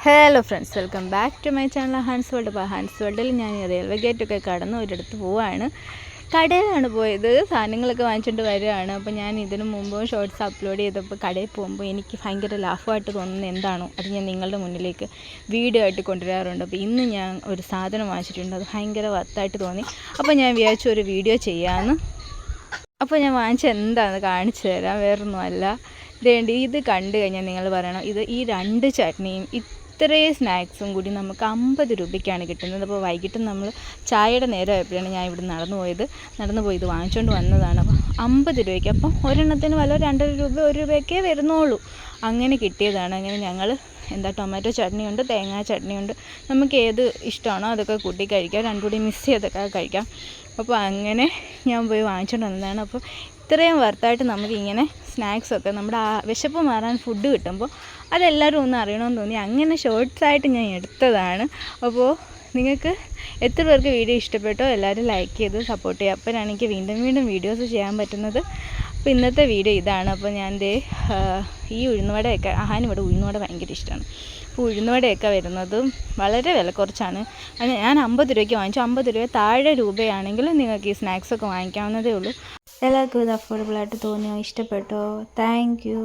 Hello friends, welcome back to my channel Hans world. അപ്പോൾ Hans വേൾഡിൽ ഞാൻ railway ഗേറ്റൊക്കെ കടന്ന് ഒരിടത്ത് പോവുകയാണ്. കടയിലാണ് പോയത്, സാധനങ്ങളൊക്കെ വാങ്ങിച്ചുകൊണ്ട് വരികയാണ്. അപ്പോൾ ഞാൻ ഇതിനു മുമ്പ് ഷോർട്സ് അപ്ലോഡ് ചെയ്തപ്പോൾ കടയിൽ പോകുമ്പോൾ എനിക്ക് ഭയങ്കര ലാഭമായിട്ട് തോന്നുന്നത് എന്താണോ അത് ഞാൻ നിങ്ങളുടെ മുന്നിലേക്ക് വീഡിയോ ആയിട്ട് കൊണ്ടുവരാറുണ്ട്. അപ്പോൾ ഇന്ന് ഞാൻ ഒരു സാധനം വാങ്ങിച്ചിട്ടുണ്ട്, അത് ഭയങ്കര വർത്തായിട്ട് തോന്നി. അപ്പോൾ ഞാൻ വിചാരിച്ചു ഒരു വീഡിയോ ചെയ്യാമെന്ന്. അപ്പോൾ ഞാൻ വാങ്ങിച്ച എന്താണെന്ന് കാണിച്ചു തരാം, വേറൊന്നുമല്ല. ഇത് കണ്ടു കഴിഞ്ഞാൽ നിങ്ങൾ പറയണം, ഈ രണ്ട് ചട്നിയും ഇത്രയും സ്നാക്സും കൂടി നമുക്ക് 50 രൂപയ്ക്കാണ് കിട്ടുന്നത്. അപ്പോൾ വൈകിട്ട് നമ്മൾ ചായയുടെ നേരമായപ്പോഴാണ് ഞാൻ ഇവിടെ നടന്നു പോയി ഇത് വാങ്ങിച്ചുകൊണ്ട് വന്നതാണ്. അപ്പോൾ 50 രൂപയ്ക്ക്, അപ്പം ഒരെണ്ണത്തിന് വില 2.5 രൂപ 1 രൂപയൊക്കെ വരുന്നുള്ളൂ. അങ്ങനെ കിട്ടിയതാണ്. അങ്ങനെ ഞങ്ങൾ ടൊമാറ്റോ ചട്നിയുണ്ട്, തേങ്ങാ ചട്നിയുണ്ട്, നമുക്ക് ഏത് ഇഷ്ടമാണോ അതൊക്കെ കൂട്ടി കഴിക്കാം, രണ്ടും കൂടി മിക്സ് ചെയ്തൊക്കെ കഴിക്കാം. അപ്പോൾ അങ്ങനെ ഞാൻ പോയി വാങ്ങിച്ചുകൊണ്ട് വന്നതാണ്. അപ്പോൾ ഇത്രയും വർത്തായിട്ട് നമുക്കിങ്ങനെ സ്നാക്സൊക്കെ നമ്മുടെ വിശപ്പ് മാറാൻ ഫുഡ് കിട്ടുമ്പോൾ അതെല്ലാവരും ഒന്ന് അറിയണമെന്ന് തോന്നി അങ്ങനെ ഷോർട്സായിട്ട് ഞാൻ എടുത്തതാണ്. അപ്പോൾ നിങ്ങൾക്ക് എത്ര പേർക്ക് വീഡിയോ ഇഷ്ടപ്പെട്ടോ എല്ലാവരും ലൈക്ക് ചെയ്ത് സപ്പോർട്ട് ചെയ്യുക. അപ്പോഴാണ് എനിക്ക് വീണ്ടും വീഡിയോസ് ചെയ്യാൻ പറ്റുന്നത്. അപ്പോൾ ഇന്നത്തെ വീഡിയോ ഇതാണ്. അപ്പോൾ ഞാൻ ഈ ഉഴുന്നുവടയൊക്കെ ഇവിടെ ഉഴുന്നുവട ഭയങ്കര ഇഷ്ടമാണ്. അപ്പോൾ ഉഴുന്നുവടയൊക്കെ വരുന്നതും വളരെ വില കുറച്ചാണ്. അത് ഞാൻ 50 രൂപയ്ക്ക് വാങ്ങിച്ചു. 50 രൂപ താഴെ രൂപയാണെങ്കിൽ നിങ്ങൾക്ക് ഈ സ്നാക്സൊക്കെ വാങ്ങിക്കാവുന്നതേ ഉള്ളൂ. എല്ലാവർക്കും ഇത് അഫോർഡബിളായിട്ട് തോന്നിയോ, ഇഷ്ടപ്പെട്ടോ? Thank you.